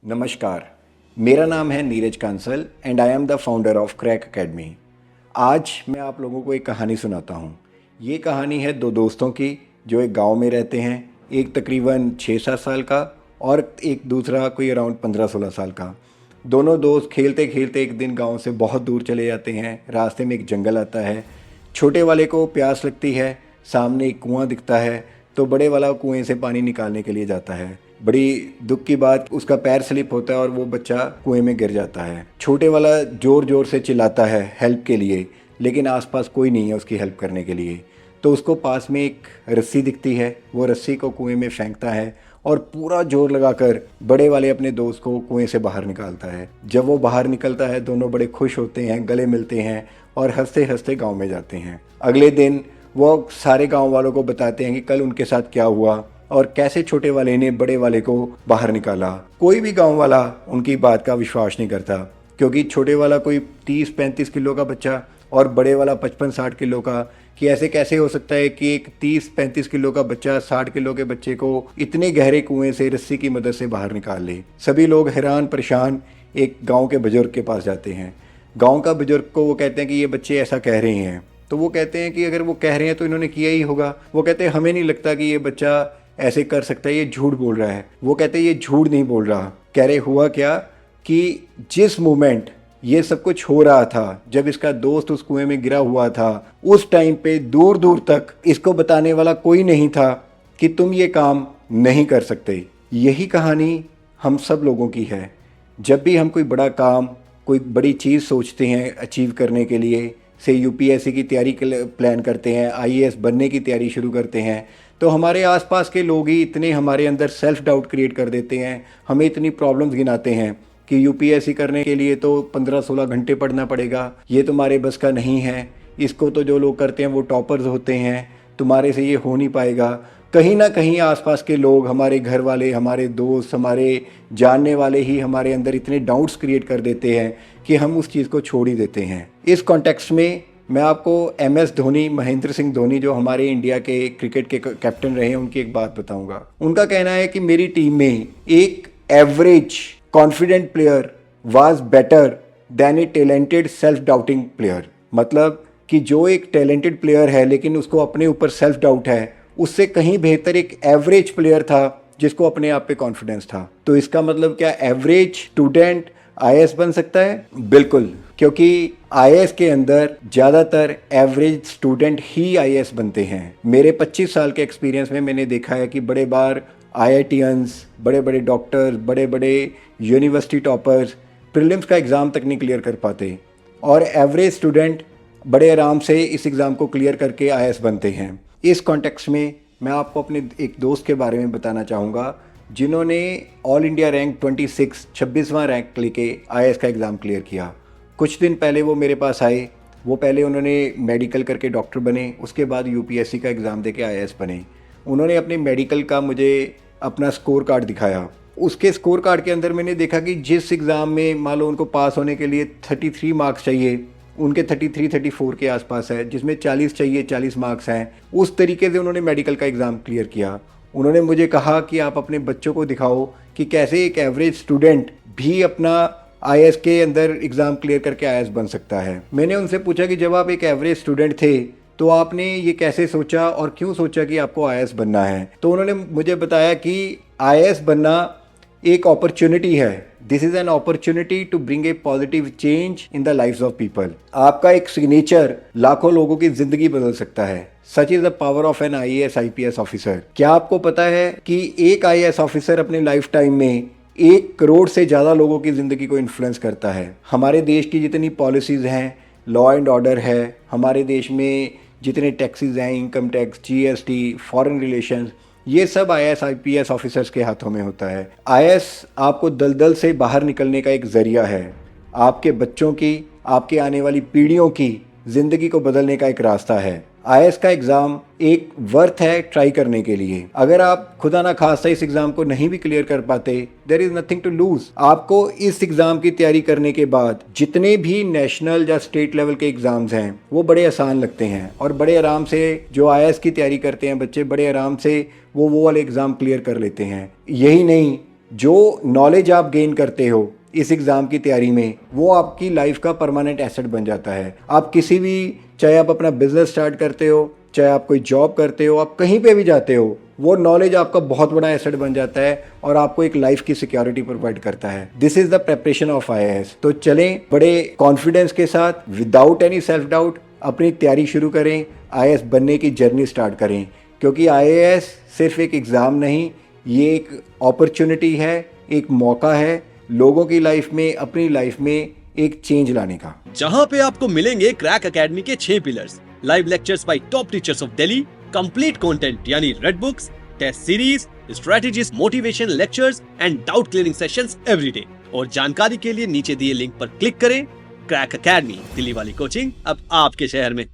नमस्कार, मेरा नाम है Neeraj Kansal and I am the founder of crack academy. आज मैं आप लोगों को एक कहानी सुनाता हूँ। ये कहानी है दो दोस्तों की जो एक गांव में रहते हैं। एक तकरीबन 6-7 साल का और एक दूसरा कोई अराउंड 15-16 साल का। दोनों दोस्त खेलते खेलते एक दिन गांव से बहुत दूर चले जाते हैं। रास्ते में एक जंगल आता है। छोटे वाले को प्यास लगती है, सामने एक कुआं दिखता है तो बड़े वाला कुएं से पानी निकालने के लिए जाता है। बड़ी दुख की बात, उसका पैर स्लिप होता है और वो बच्चा कुएं में गिर जाता है। छोटे वाला ज़ोर ज़ोर से चिल्लाता है हेल्प के लिए, लेकिन आसपास कोई नहीं है उसकी हेल्प करने के लिए। तो उसको पास में एक रस्सी दिखती है, वो रस्सी को कुएं में फेंकता है और पूरा जोर लगाकर बड़े वाले अपने दोस्त को कुएं से बाहर निकालता है। जब वो बाहर निकलता है दोनों बड़े खुश होते हैं, गले मिलते हैं और हंसते हंसते गाँव में जाते हैं। अगले दिन वो सारे गाँव वालों को बताते हैं कि कल उनके साथ क्या हुआ और कैसे छोटे वाले ने बड़े वाले को बाहर निकाला। कोई भी गांव वाला उनकी बात का विश्वास नहीं करता, क्योंकि छोटे वाला कोई 30-35 किलो का बच्चा और बड़े वाला 55-60 किलो का, कि ऐसे कैसे हो सकता है कि एक 30-35 किलो का बच्चा 60 किलो के बच्चे को इतने गहरे कुएं से रस्सी की मदद से बाहर निकाल ले। सभी लोग हैरान परेशान एक गाँव के बुजुर्ग के पास जाते हैं। गाँव का बुजुर्ग को वो कहते हैं कि ये बच्चे ऐसा कह रहे हैं। तो वो कहते हैं कि अगर वो कह रहे हैं तो इन्होंने किया ही होगा। वो कहते हैं हमें नहीं लगता कि ये बच्चा ऐसे कर सकता है, ये झूठ बोल रहा है। वो कहते हैं ये झूठ नहीं बोल रहा। कह रहे हुआ क्या कि जिस मोमेंट ये सब कुछ हो रहा था, जब इसका दोस्त उस कुएं में गिरा हुआ था, उस टाइम पे दूर दूर तक इसको बताने वाला कोई नहीं था कि तुम ये काम नहीं कर सकते। यही कहानी हम सब लोगों की है। जब भी हम कोई बड़ा काम, कोई बड़ी चीज़ सोचते हैं अचीव करने के लिए, से यूपीएससी की तैयारी के लिए प्लान करते हैं, आईएएस बनने की तैयारी शुरू करते हैं, तो हमारे आसपास के लोग ही इतने हमारे अंदर सेल्फ डाउट क्रिएट कर देते हैं। हमें इतनी प्रॉब्लम्स गिनाते हैं कि यूपीएससी करने के लिए तो 15-16 घंटे पढ़ना पड़ेगा, ये तुम्हारे बस का नहीं है, इसको तो जो लोग करते हैं वो टॉपर्स होते हैं, तुम्हारे से ये हो नहीं पाएगा। कहीं ना कहीं आसपास के लोग, हमारे घर वाले, हमारे दोस्त, हमारे जानने वाले ही हमारे अंदर इतने डाउट्स क्रिएट कर देते हैं कि हम उस चीज़ को छोड़ ही देते हैं। इस कॉन्टेक्स्ट में मैं आपको एमएस धोनी, महेंद्र सिंह धोनी, जो हमारे इंडिया के क्रिकेट के कैप्टन रहे हैं, उनकी एक बात बताऊंगा। उनका कहना है कि मेरी टीम में एक average confident player was better than A talented self doubting player. मतलब कि जो एक टैलेंटेड प्लेयर है लेकिन उसको अपने ऊपर सेल्फ डाउट है, उससे कहीं बेहतर एक एवरेज प्लेयर था जिसको अपने आप पे कॉन्फिडेंस था। तो इसका मतलब क्या एवरेज स्टूडेंट आईएएस बन सकता है? बिल्कुल, क्योंकि आईएएस के अंदर ज़्यादातर एवरेज स्टूडेंट ही आईएएस बनते हैं। मेरे 25 साल के एक्सपीरियंस में मैंने देखा है कि बड़े बार आईआईटीएंस, बड़े बड़े डॉक्टर्स, बड़े बड़े यूनिवर्सिटी टॉपर्स प्रीलिम्स का एग्ज़ाम तक नहीं क्लियर कर पाते, और एवरेज स्टूडेंट बड़े आराम से इस एग्ज़ाम को क्लियर करके आईएएस बनते हैं। इस कॉन्टेक्स्ट में मैं आपको अपने एक दोस्त के बारे में बताना चाहूँगा जिन्होंने ऑल इंडिया रैंक 26वां रैंक लेके आईएएस का एग्ज़ाम क्लियर किया। कुछ दिन पहले वो मेरे पास आए। वो पहले उन्होंने मेडिकल करके डॉक्टर बने, उसके बाद यूपीएससी का एग्ज़ाम देके आईएएस बने। उन्होंने अपने मेडिकल का मुझे अपना स्कोर कार्ड दिखाया। उसके स्कोर कार्ड के अंदर मैंने देखा कि जिस एग्ज़ाम में मान लो उनको पास होने के लिए 33 मार्क्स चाहिए, उनके 33-34 के आसपास है, जिसमें 40 चाहिए, 40 मार्क्स हैं। उस तरीके से उन्होंने मेडिकल का एग्ज़ाम क्लियर किया। उन्होंने मुझे कहा कि आप अपने बच्चों को दिखाओ कि कैसे एक एवरेज स्टूडेंट भी अपना आईएएस के अंदर एग्ज़ाम क्लियर करके आईएएस बन सकता है। मैंने उनसे पूछा कि जब आप एक एवरेज स्टूडेंट थे तो आपने ये कैसे सोचा और क्यों सोचा कि आपको आईएएस बनना है? तो उन्होंने मुझे बताया कि आईएएस बनना एक अपॉर्चुनिटी है। This is an opportunity to bring a positive change in the lifes of people. आपका एक सिग्नेचर लाखों लोगों की ज़िंदगी बदल सकता है। Such is the power of an IAS IPS officer. क्या आपको पता है कि एक आईएएस ऑफिसर अपने लाइफ टाइम में 1 करोड़ से ज़्यादा लोगों की ज़िंदगी को इन्फ्लुएंस करता है? हमारे देश की जितनी पॉलिसीज़ हैं, लॉ एंड ऑर्डर है, हमारे देश में जितने टैक्सेस हैं, income tax, GST, foreign relations, ये सब आईएएस आईपीएस ऑफिसर्स के हाथों में होता है। आईएएस आपको दलदल से बाहर निकलने का एक ज़रिया है। आपके बच्चों की, आपके आने वाली पीढ़ियों की ज़िंदगी को बदलने का एक रास्ता है। आईएएस का एग्ज़ाम एक वर्थ है ट्राई करने के लिए। अगर आप खुदा ना खास्ता इस एग्ज़ाम को नहीं भी क्लियर कर पाते, there is nothing to lose. आपको इस एग्ज़ाम की तैयारी करने के बाद जितने भी नेशनल या स्टेट लेवल के एग्ज़ाम्स हैं वो बड़े आसान लगते हैं, और बड़े आराम से जो आईएएस की तैयारी करते हैं बच्चे, बड़े आराम से वो वाले एग्ज़ाम क्लियर कर लेते हैं। यही नहीं, जो नॉलेज आप गेन करते हो इस एग्ज़ाम की तैयारी में, वो आपकी लाइफ का परमानेंट एसेट बन जाता है। आप किसी भी, चाहे आप अपना बिजनेस स्टार्ट करते हो, चाहे आप कोई जॉब करते हो, आप कहीं पे भी जाते हो, वो नॉलेज आपका बहुत बड़ा एसेट बन जाता है और आपको एक लाइफ की सिक्योरिटी प्रोवाइड करता है। This is the preparation of IAS. तो चलें बड़े कॉन्फिडेंस के साथ, विदाउट एनी सेल्फ डाउट अपनी तैयारी शुरू करें, आईएएस बनने की जर्नी स्टार्ट करें। क्योंकि आईएएस सिर्फ एक एग्ज़ाम नहीं, ये एक अपॉर्चुनिटी है, एक मौका है लोगों की लाइफ में, अपनी लाइफ में एक चेंज लाने का। जहां पे आपको मिलेंगे क्रैक एकेडमी के 6 pillars, live lectures by top teachers of Delhi, complete content यानी red books, test series, strategies, motivation lectures and doubt clearing sessions every day. और जानकारी के लिए नीचे दिए लिंक पर क्लिक करें। क्रैक एकेडमी, दिल्ली वाली कोचिंग अब आपके शहर में।